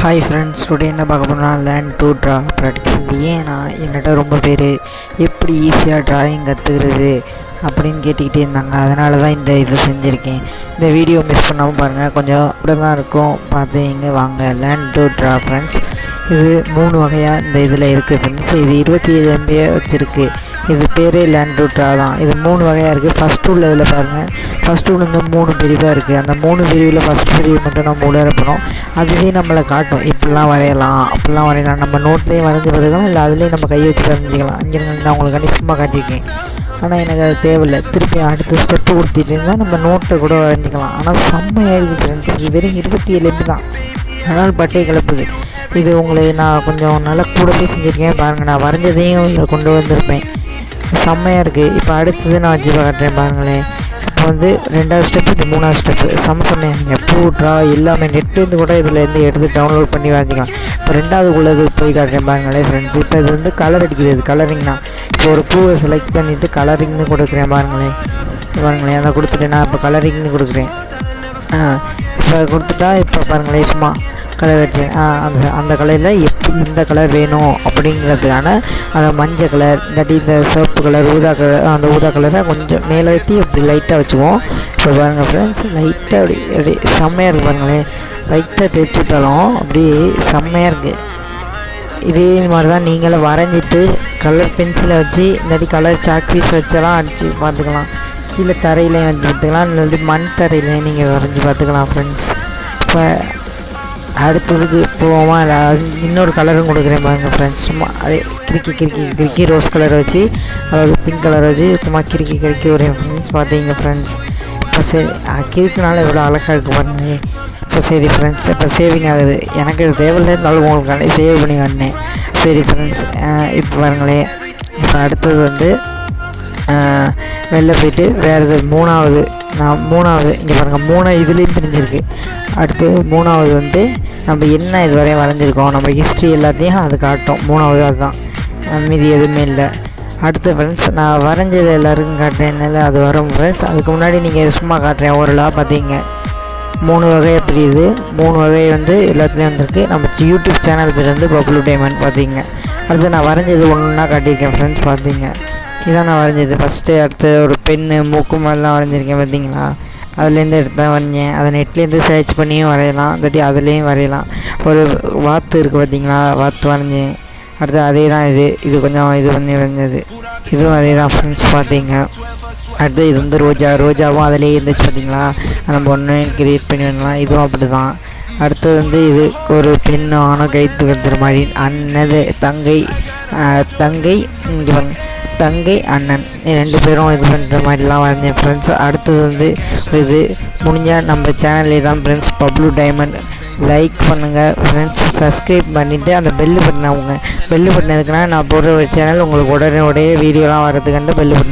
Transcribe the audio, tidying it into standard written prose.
Hi friends, today என்ன பார்க்க போனால் லேர்ன் டு ட்ரா ப்ராக்டிஸ். ஏன்னா என்னட்ட ரொம்ப பேர் எப்படி ஈஸியாக ட்ராயிங் கற்றுக்கிறது அப்படின்னு கேட்டுக்கிட்டே இருந்தாங்க. அதனால தான் இந்த இது செஞ்சுருக்கேன். இந்த வீடியோ மிஸ் பண்ணாமல் பாருங்கள், கொஞ்சம் இப்படி தான் இருக்கும். பார்த்து இங்கே வாங்க. லேர்ன் டு ட்ரா ஃப்ரெண்ட்ஸ், இது 3 வகையாக இந்த இதில் இருக்குது ஃப்ரெண்ட்ஸ். இது 27 MB வச்சுருக்கு. இது பேரே லேர்ன் டு ட்ரா தான். இது 3 வகையாக இருக்குது. ஃபஸ்ட்டு உள்ளதில் பாருங்கள், ஃபஸ்ட்டு உள்ள 3 பிரிவாக இருக்குது. அந்த 3 பிரிவில் ஃபஸ்ட் பிரிவு மட்டும் நம்ம உணரப்பணும். அதுவே நம்மளை காட்டும், இப்படிலாம் வரையலாம் அப்படிலாம் வரையலாம். நம்ம நோட்லேயே வரைஞ்சி பார்த்துக்கலாம், இல்லை அதுலேயும் நம்ம கையை வச்சு வரைஞ்சிக்கலாம். இங்கே நான் உங்களுக்கு கண்டிப்பாக காட்டியிருக்கேன், ஆனால் எனக்கு அது தேவையில்லை. திருப்பி அடுத்த ஸ்டெப்பு கொடுத்துட்டு இருந்தால் நம்ம நோட்டை கூட வரைஞ்சிக்கலாம். ஆனால் செம்மையாக இருக்குது ஃப்ரெண்ட்ஸ். இது வெறும் 27 MB தான், ஆனால் பட்டை கிளப்புது. இது உங்களுக்கு நான் கொஞ்சம் நல்லா கூடவே செஞ்சுருக்கேன் பாருங்கள். நான் வரைஞ்சதையும் கொண்டு வந்திருப்பேன். செம்மையாக இருக்குது. இப்போ அடுத்தது நான் வச்சு காட்டுறேன் பாருங்களேன். இப்போ வந்து 2வது ஸ்டெப்பு, இது 3வது ஸ்டெப்பு. செம்மையாக நீங்கள் பூ ட்ரா எல்லாமே நெட்லேருந்து கூட இதிலேருந்து எடுத்து டவுன்லோட் பண்ணி வரைஞ்சிக்கலாம். இப்போ 2வது உள்ளது போய் காட்டுறேன் பாருங்களேன் ஃப்ரெண்ட்ஸ். இப்போ இது வந்து கலர் அடிக்கிறது, கலரிங்னா. இப்போ ஒரு பூவை செலக்ட் பண்ணிவிட்டு கலரிங்னு கொடுக்குறேன் பாருங்களேன். அதை கொடுத்துட்டு நான் இப்போ கலரிங்னு கொடுக்குறேன். இப்போ கொடுத்துட்டா இப்போ பாருங்களேன், சும்மா கலர் வச்சேன். அந்த கலரில் எப்படி இந்த கலர் வேணும் அப்படிங்கிறதுக்கான அந்த மஞ்சள் கலர், இல்லாட்டி இந்த சிவப்பு கலர், ஊதா கலர், அந்த ஊதா கலரை கொஞ்சம் மேலே வெட்டி அப்படி லைட்டாக வச்சுக்குவோம். இப்போ பாருங்கள் ஃப்ரெண்ட்ஸ், லைட்டாக அப்படி செம்மையாக இருக்குது பாருங்களேன். லைட்டாக தேய்ச்சி விட்டாலும் அப்படியே செம்மையாக இருக்குது. இதே மாதிரி தான் நீங்களும் வரைஞ்சிட்டு கலர் பென்சிலை வச்சு இல்லாட்டி கலர் சாக் பீஸ் வச்செல்லாம் அடித்து பார்த்துக்கலாம். கீழே தரையிலையும் வச்சு பார்த்துக்கலாம், இல்லாட்டி மண் தரையிலையும் நீங்கள் வரைஞ்சி பார்த்துக்கலாம் ஃப்ரெண்ட்ஸ். இப்போ அடுத்ததுக்கு போவோமா, இல்லை இன்னொரு கலரும் கொடுக்குறேன் பாருங்கள் ஃப்ரெண்ட்ஸ். சும்மா அதே கிறுக்கி ரோஸ் கலரை வச்சு, அதாவது பிங்க் கலரை வச்சு சும்மா கிறுக்கி வரேன் ஃப்ரெண்ட்ஸ். பார்த்தீங்க ஃப்ரெண்ட்ஸ். இப்போ சரி, கிறுக்குனால எவ்வளோ அழகாக இருக்குது பாருங்க. இப்போ சரி ஃப்ரெண்ட்ஸ், இப்போ சேவிங் ஆகுது. எனக்கு இது தேவையில்லை, இருந்தாலும் உங்களுக்கு சேவ் பண்ணி காட்டினேன். சரி ஃப்ரெண்ட்ஸ், இப்போ பாருங்களேன். இப்போ அடுத்தது வந்து வெளில போய்ட்டு வேறு இது 3வது இங்கே பாருங்கள், 3 இதுலேயும் தெரிஞ்சிருக்கு. அடுத்து 3வது வந்து நம்ம என்ன இது வரையும் வரைஞ்சிருக்கோம், நம்ம ஹிஸ்ட்ரி எல்லாத்தையும் அது காட்டும். 3வது அதுதான், மீதி எதுவுமே இல்லை. அடுத்து ஃப்ரெண்ட்ஸ், நான் வரைஞ்சது எல்லாருக்கும் காட்டுறேன்னால அது வரும் ஃப்ரெண்ட்ஸ். அதுக்கு முன்னாடி நீங்கள் சும்மா காட்டுறேன் ஓரளவு பார்த்தீங்க. 3 வகையாக பிரியுது. 3 வகை வந்து எல்லாத்துலேயும் வந்துருக்கு. நம்ம யூடியூப் சேனல் பேர் வந்து பப்ளு டைமண்ட் பார்த்தீங்க. அடுத்து நான் வரைஞ்சது ஒன்றா காட்டியிருக்கேன் ஃப்ரெண்ட்ஸ். பார்த்தீங்க, இதான் நான் வரைஞ்சது ஃபஸ்ட்டு. அடுத்து ஒரு பென்னு, மூக்கு மாதிரிலாம் வரைஞ்சிருக்கேன் பார்த்தீங்களா. அதுலேருந்து எடுத்து தான் வரைஞ்சேன். அதை நெட்லேருந்து சர்ச் பண்ணியும் வரையலாம், இல்லாட்டி அதுலேயும் வரையலாம். ஒரு வாத்து இருக்குது பார்த்தீங்களா, வாத்து வரைஞ்சேன். அடுத்து அதே தான் இது கொஞ்சம் இது பண்ணி வரைஞ்சது. இதுவும் அதே தான் ஃப்ரெண்ட்ஸ். பார்த்தீங்க, அடுத்து இது வந்து ரோஜாவும் அதிலே இருந்துச்சு பார்த்தீங்களா. நம்ம ஒன்று க்ரியேட் பண்ணி வரலாம். இதுவும் அப்படி தான். அடுத்தது வந்து இது ஒரு பெண்ணு ஆணும் கை தூக்குற மாதிரி, அண்ணது தங்கை அண்ணன் 2 பேரும் இது பண்ணுற மாதிரிலாம் வரைஞ்சேன் ஃப்ரெண்ட்ஸ். அடுத்தது வந்து இது முடிஞ்சால் நம்ம சேனல்லே தான் ஃப்ரெண்ட்ஸ், பப்ளு டைமண்ட். லைக் பண்ணுங்கள் ஃப்ரெண்ட்ஸ், சப்ஸ்கிரைப் பண்ணிவிட்டு அந்த பெல்லு பட்டன் பெல்லு பட்டன் எதுக்குன்னா நான் போடுற ஒரு சேனல் உங்களுக்கு உடனே வீடியோலாம் வர்றதுக்காண்ட பெல்லு பட்டன்